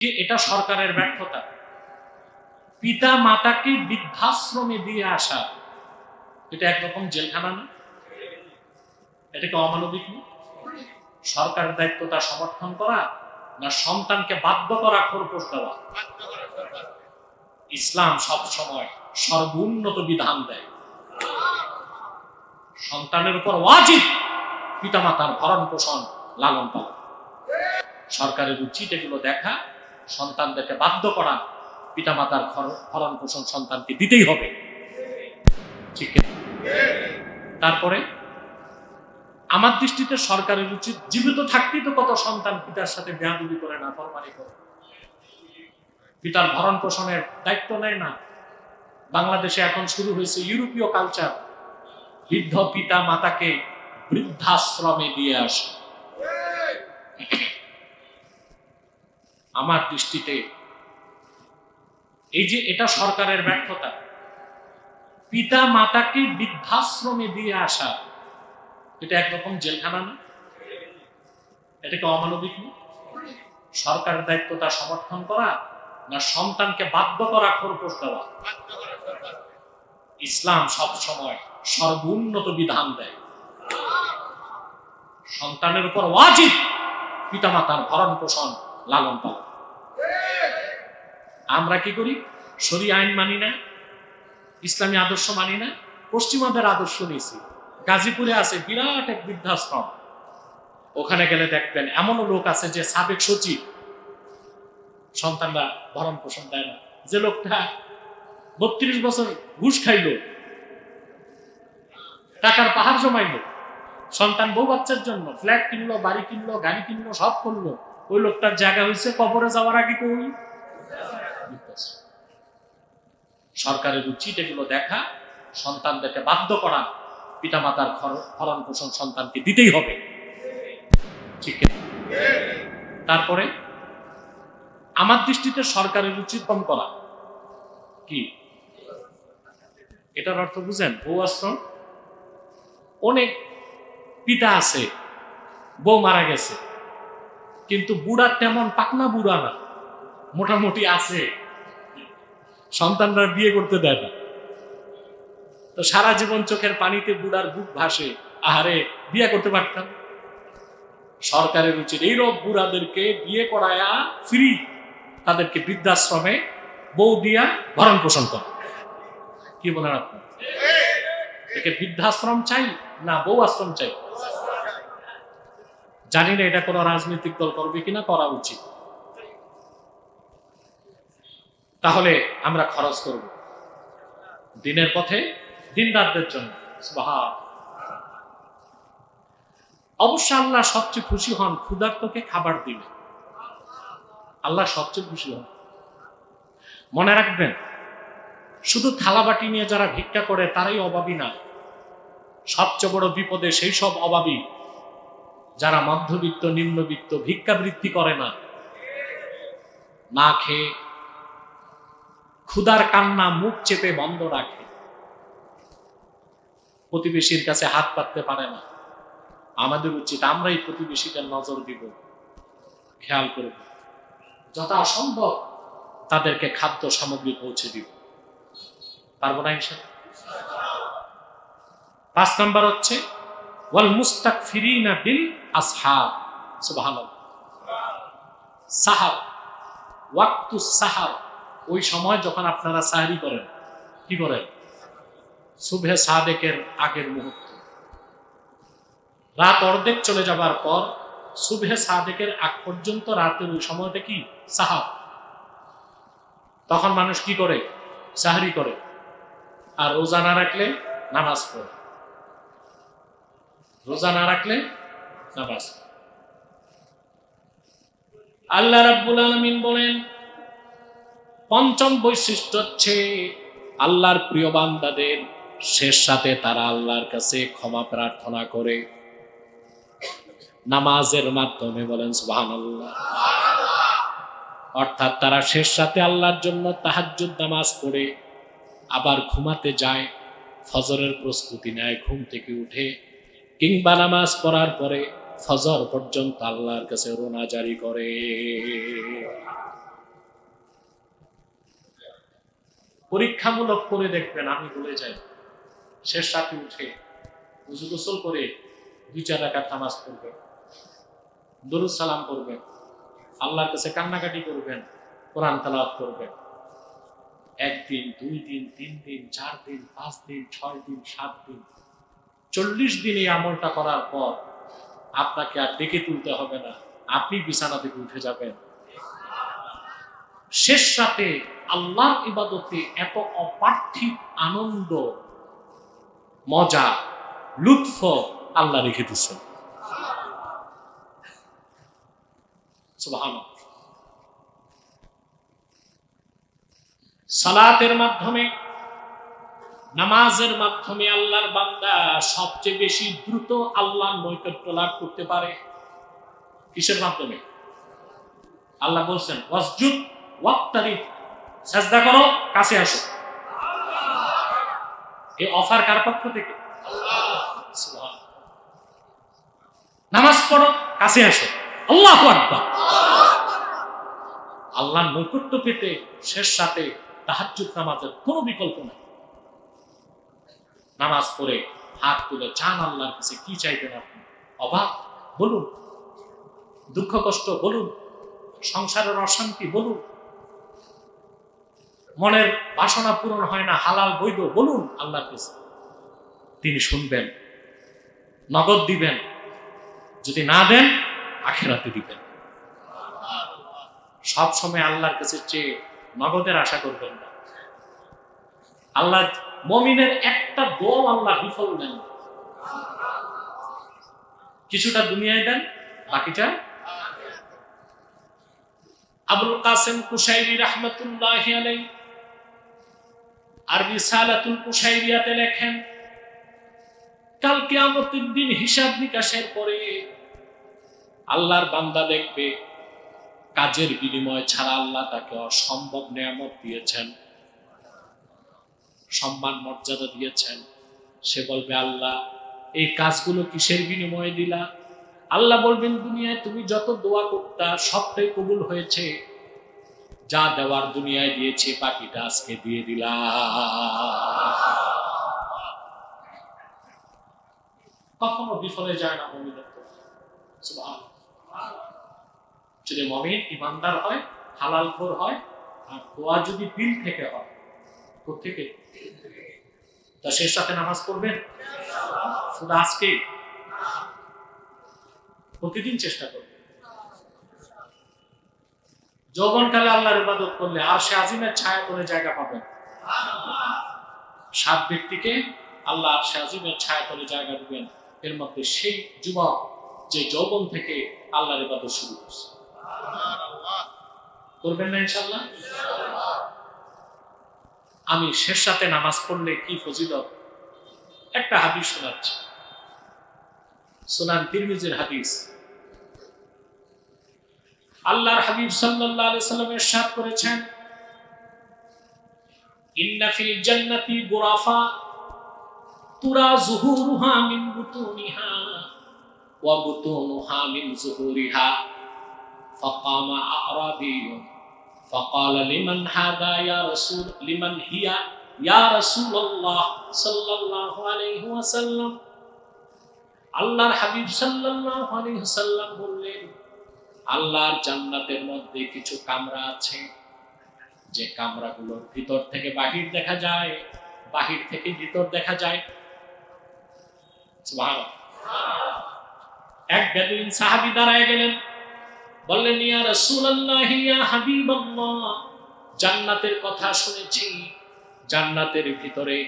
যে এটা সরকারের ব্যর্থতা। পিতা মাতাকে বৃদ্ধাশ্রমে দিয়ে আসা, এটা একরকম জেলখানা না? এটাকে অমানবিক না? সরকারের দায়িত্ব তা সমর্থন করা না সন্তানকে বাধ্য করা খোরপোশ দেওয়া? ইসলাম সব সময় সর্বোন্নত বিধান দেয়। সন্তানের উপর ওয়াজিব পিতামাতার ভরণ পোষণ লালন পালন। সরকারের উচিত এগুলো দেখা, সন্তানদেরকে বাধ্য করা, পিতামাতার ভরণ পোষণ সন্তানকে দিতেই হবে। ঠিক আছে? তারপরে আমার দৃষ্টিতে সরকারের উচিত জীবিত থাকতেই তো কত সন্তান পিতার সাথে বেয়াদবি করে, না ফরমানি করে, পিতার ভরণ পোষণের দায়িত্ব নেয় না। বাংলাদেশে এখন শুরু হয়েছে ইউরোপীয় কালচার, বৃদ্ধ পিতা মাতাকে বৃদ্ধাশ্রমে দিয়ে আসে। আমার দৃষ্টিতে এই যে এটা সরকারের ব্যর্থতা। পিতা মাতাকে বৃদ্ধাশ্রমে দিয়ে আসা, এটা একরকম জেলখানা না? এটাকে অমানবিক না? সরকারের দায়িত্ব তা সমর্থন করা না সন্তানকে বাধ্য করা খোরপোশ দেওয়া? ইসলাম সব সময় সর্বোন্নত বিধান দেয়। সন্তানের উপর ওয়াজিব পিতামাতার ভরণ পোষণ লালন পালন। আমরা কি করি? শরীয়ত আইন মানি না, ইসলামী আদর্শ মানি না, পশ্চিমাদের আদর্শ নিয়েছি। গাজীপুরে আছে বিরাট এক বৃদ্ধাশ্রম, ওখানে গেলে দেখবেন এমনও লোক আছে যে সাবেক সচিব, সন্তানরা ভরণ পোষণ দেয় না। যে লোকটা 32 বছর ঘুষ খাইলো, টাকার পাহাড় জমাইলো, সন্তান বউ বাচ্চার জন্য ফ্ল্যাট কিনলো, বাড়ি কিনলো, গাড়ি কিনলো, সব করলো, ওই লোকটার জায়গা হয়েছে কবরে যাওয়ার আগে কই? সরকারের উচিত এগুলো দেখা, সন্তানদেরকে বাধ্য করা, পিতামাতার ভরণ পোষণ সন্তানকে দিতেই হবে। ঠিক আছে? তারপরে আমার দৃষ্টিতে সরকারের উচিত কম করা কি, এটার অর্থ বুঝেন? বউ আশ্রম। অনেক পিতা আছে বউ মারা গেছে, কিন্তু বুড়া তেমন পাকনা বুড়া না, মোটামুটি আছে, সন্তানরা বিয়ে করতে দেয় না। তো সারা জীবন চোখের পানিতে বুড়ার বুক ভাসে, আহারে বিয়ে করতে পারতাম। সরকারের উচিত এইরকম বুড়াদেরকে বিয়ে করায়া ফ্রি, তাদেরকে বৃদ্ধাশ্রমে বউ দিয়া ভরণ পোষণ করে। কি বলেন আপনি? একে বৃদ্ধাশ্রম চাই না বউ আশ্রম চাই? জানি না এটা কোন রাজনৈতিক দল করবে কিনা, করা উচিত। তাহলে আমরা খরচ করব দিনের পথে, দিন রাতদের জন্য। সুবহান। অবশ্য আল্লাহ সবচেয়ে খুশি হন ক্ষুধার্তকে খাবার দিলে, আল্লাহ সবচেয়ে খুশি হন। মনে রাখবেন, শুধু থালাবাটি নিয়ে যারা ভিক্ষা করে তারাই অভাবী না। সবচেয়ে বড় বিপদে সেই সব অভাবী যারা মধ্যবিত্ত, নিম্নবিত্ত, ভিক্ষাবৃত্তি করে না, না খেয়ে ক্ষুধার কান্না মুখ চেপে বন্ধ রাখে, প্রতিবেশীর কাছে হাত পাততে পারে না। আমাদের উচিত আমরাই প্রতিবেশীদের নজর দিব, খেয়াল করব, যথাসম্ভব তাদেরকে খাদ্য সামগ্রী পৌঁছে দিব। পারবো না ইনশাআল্লাহ? 5 নাম্বার হচ্ছে ওয়াল মুস্তাগফিরিনা বিল আসহার। সুবহানাল্লাহ। সাহার, ওয়াক্তুস সাহার, ওই সময় যখন আপনারা সাহরি করেন, কি করেন? সুবহে সাদেকের আগের মুহূর্ত, রাত অর্ধেক চলে যাবার পর সুবহে সাদেকের আগ পর্যন্ত রাতের ওই সময়টা কি? সাহার। তখন মানুষ কি করে? সাহরি করে। আর রোজা না রাখলে নামাজ পড়ে, রোজা না রাখলে নামাজ পড়ে। আল্লাহ রাব্বুল আলামিন বলেন, পঞ্চম বৈশিষ্ট্য হচ্ছে আল্লাহর প্রিয় বান্দাদের শেষ রাতে তারা আল্লাহর কাছে ক্ষমা প্রার্থনা করে নামাজের মাধ্যমে। বলেন সুবহানাল্লাহ। অর্থাৎ তারা শেষ রাতে আল্লাহর জন্য তাহাজ্জুদ নামাজ পড়ে আবার ঘুমাতে যায়, ফজরের প্রস্তুতি নেয়, ঘুম থেকে উঠে কিংবা নামাজ পড়ার পরে ফজর পর্যন্ত আল্লাহর কাছে রোনা জারি করে। পরীক্ষামূলক করে দেখবেন, আমি বলে যাই, শেষ রাতে উঠে ওযু গোসল করে 2-4 রাকাত নামাজ পড়বেন, দরুদ সালাম করবেন, আল্লাহর কাছে কান্নাকাটি করবেন, কোরআন তেলাওয়াত করবেন। 1 দিন, 2 দিন, 3 দিন, 4 দিন, 5 দিন, 6 দিন, 7 দিন, 40 দিন এই আমলটা করার পর আপনাকে আর ডেকে তুলতে হবে না, আপনি বিছানা থেকে উঠে যাবেন। শেষ রাতে আল্লাহর ইবাদতে এত অপার্থিব আনন্দ, মজা, লুৎফ আল্লাহ রেখে দিচ্ছেন। সুবহানাল্লাহ। সালাতের মাধ্যমে, নামাজের মাধ্যমে আল্লাহর বান্দা সবচেয়ে বেশি দ্রুত আল্লাহর নৈকট্য লাভ করতে পারে। কিসের মাধ্যমে? আল্লাহ বলছেন ওয়াসজুদ ওয়াক্তারিব, সাজদা করো, কাছে আসো। এই অফার কার পক্ষ থেকে? সুবহানাল্লাহ। নামাজ পড়ো, কাছে আসো, আল্লাহু আকবার। আল্লাহর নৈকট্য পেতে শেষ রাতে তাহাজ্জুদ নামাজের কোনো বিকল্প নেই। নামাজ পড়ে হাত তুলে চান আল্লাহর কাছে, কি চাইবেন আপনি? অভাব বলুন, দুঃখ কষ্ট বলুন, সংসারের অশান্তি বলুন, মনের বাসনা পূরণ হয় না, হালাল বৈধ বলুন আল্লাহর কাছে, তিনি শুনবেন, নগদ দিবেন, যদি না দেন আখিরাতে দিবেন। সব সময় আল্লাহর কাছে চেয়ে নগদের আশা করবেন না। আল্লাহ মুমিনের একটা দোয়া আল্লাহ বিফল দেন, কিছুটা দুনিয়ায় দেন, বাকিটা। আবুল কাসেম কুশাইরি রাহমাতুল্লাহি আলাইহি আর রিসালাতুল কুশাইরিয়াতে লেখেন, কাল কিয়ামতের দিন হিসাব নিকাশের পরে আল্লাহর বান্দা দেখবে কাজের বিনিময় ছাড়া আল্লাহ তাকে অসম্ভব নেয়ামত দিয়েছেন, সম্মান মর্যাদা দিয়েছেন। সে বলবে, আল্লাহ এই কাজগুলো কিসের বিনিময়ে দিলা? আল্লাহ বলবেন, দুনিয়ায় তুমি যত দোয়া করতা সবটাই কবুল হয়েছে, যা দেওয়ার দুনিয়ায় দিয়েছে, বাকিটা আজকে দিয়ে দিলাম। কখনো বিফলে যায় না মুমিনের দোয়া। সুবহানাল্লাহ। যদি মুমিন ইমানদার হয়, হালালখোর হয়, আর দোয়া যদি দিল থেকে হয়, কোত্থেকে? তা শেষ রাতে নামাজ পড়বেন শুধু আজকে? প্রতিদিন চেষ্টা করবেন। যৌবনকালে আল্লাহর ইবাদত করলে আরশে আজিমের ছায়া তলে জায়গা পাবেন। 7 ব্যক্তিকে আল্লাহ আরশে আজিমের ছায়া তলে জায়গা দিবেন, এর মধ্যে সেই যুবক যে যৌবন থেকে আল্লাহর ইবাদত শুরু করছে। করবেন না ইনশাআল্লাহ? আমি শেষ রাতে নামাজ পড়লে কি ফজিলত, একটা হাদিস শোনাচ্ছি, সুনান তিরমিজির হাদিস। আল্লাহর হাবিব সাল্লাল্লাহু আলাইহি সাল্লাম ইরশাদ করেছেন, ইন্না ফিল জান্নাতি গুরাফা তুরা যুহুরুহা মিন বুতুনিহা ওয়া বুতুনুহা মিন যুহুরিহা ফাকামা আ'রাবিয়্যুন ফাকালা লিমান হাদা ইয়া রাসূল লিমান হিয়া ইয়া রাসূলুল্লাহ সাল্লাল্লাহু আলাইহি ওয়াসাল্লাম। আল্লাহর হাবিব সাল্লাল্লাহু আলাইহি ওয়াসাল্লাম বললেন, আল্লাহর জান্নাতের মধ্যে কিছু কামরা আছে, যে কামরাগুলোর ভিতর থেকে বাহির দেখা যায়, বাহির থেকে ভিতর দেখা যায়। সুবহানাল্লাহ। এক বেদুইন সাহাবী দাঁড়ায় গেলেন, বললেন, ইয়া রাসূলুল্লাহ ইয়া হাবিবাল্লাহ, জান্নাতের কথা শুনেছি, জান্নাতের ভিতরে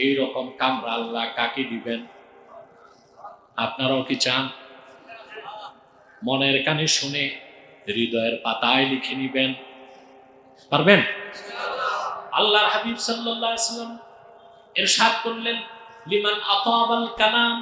এই রকম কামরা আল্লাহ কাকে দিবেন? আপনারাও কি চান? মনের কানে শুনে হৃদয়ের পাতায় লিখে নিবেন, পারবেন? আল্লাহর হাবিব সাল্লাল্লাহু আলাইহি ওয়াসাল্লাম ইরশাদ করলেন, লিমান আতাবাল কালাম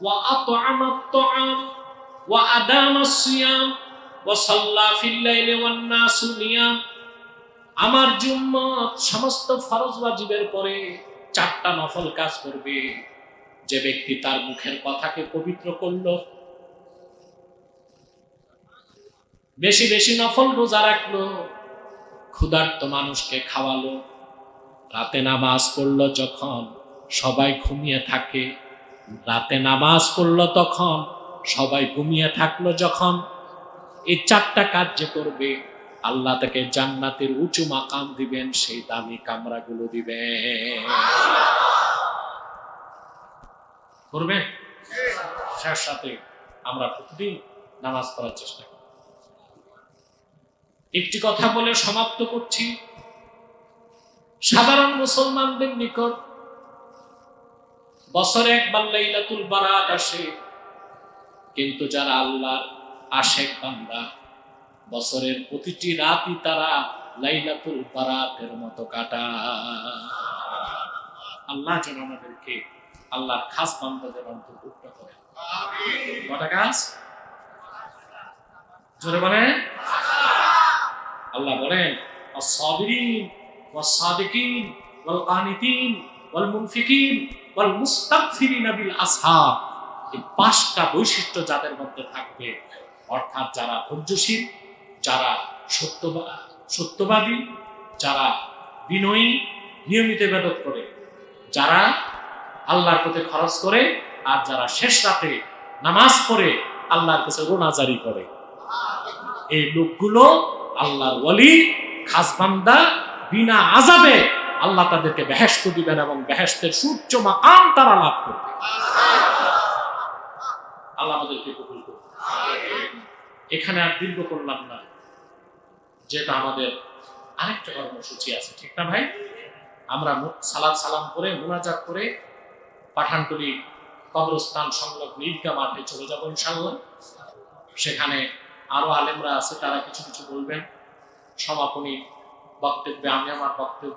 ওয়া আত'আমাত তুআম ওয়া আদামাস সিয়াম ওয়া সাল্লা ফিল লাইলি ওয়ান নাসু নিয়াম। আমার উম্মত সমস্ত ফরজ ওয়াজিবের পরে 4টা নফল কাজ করবে। যে ব্যক্তি তার মুখের কথাকে পবিত্র করলো, বেশি বেশি নফল রোজা রাখলো, ক্ষুধার্ত মানুষকে খাওয়ালো, রাতে নামাজ পড়লো যখন সবাই ঘুমিয়ে থাকে, রাতে নামাজ পড়লো তখন সবাই ঘুমিয়ে থাকলো যখন, এই চারটা কাজ যে করবে আল্লাহ তাকে জান্নাতের উঁচু মাকাম দিবেন, সেই দামি কামরাগুলো দিবেন। করবেন? তার সাথে আমরা প্রতিদিন নামাজ পড়ার চেষ্টা করি। একটি কথা বলে সমাপ্ত করছি। সাধারণ মুসলমানদের নিকট বছরে একবার লাইলাতুল বারাত আসে, কিন্তু যারা আল্লাহর আশেক বান্দা বছরের প্রতিটি রাতই তারা লাইলাতুল বারাতের মতো কাটায়। আল্লাহ যেন আমাদেরকে আল্লাহর খাস বান্দাদের অন্তর্ভুক্ত করেন। কটা কাজ? জোরে বলেন। আল্লাহ বলেন আস-সাবিরিন ওয়াস-সাদিকিন ওয়াল-কানিতিন ওয়াল-মুনফিকিন ওয়াল-মুস্তাগফিরিন বিল আসহার। এই পাঁচটা বৈশিষ্ট্য যাদের মধ্যে থাকবে, অর্থাৎ যারা ধৈর্যশীল, যারা সত্যবাদী, যারা বিনয়ী, নিয়মিত ইবাদত করে, যারা আল্লাহর পথে খরচ করে, আর যারা শেষ রাতে নামাজ পড়ে আল্লাহর কাছে রোনাজারি করে, এই লোকগুলো আল্লাহর ওয়ালি, খাস বান্দা। বিনা আযাবে আল্লাহ তাদেরকে বেহেশত দিবেন এবং বেহেশতের সুউচ্চ মাকাম তারা লাভ করবে। আল্লাহ আমাদেরকে কবুল করুন। এখানে আর দীর্ঘ করলাম না, যেটা আমাদের আরেকটা কর্মসূচি আছে, ঠিক না ভাই? আমরা সালাত সালাম করে মুনাজাত করে পাঠানটুলি কবরস্থান সংলগ্ন ঈদগাহ মাঠে চলে যাবো ইনশাআল্লাহ। সেখানে আরো আলেমরা আছে, তারা কিছু কিছু বলবেন। সমাপনী বক্তব্যে আমি আমার বক্তব্য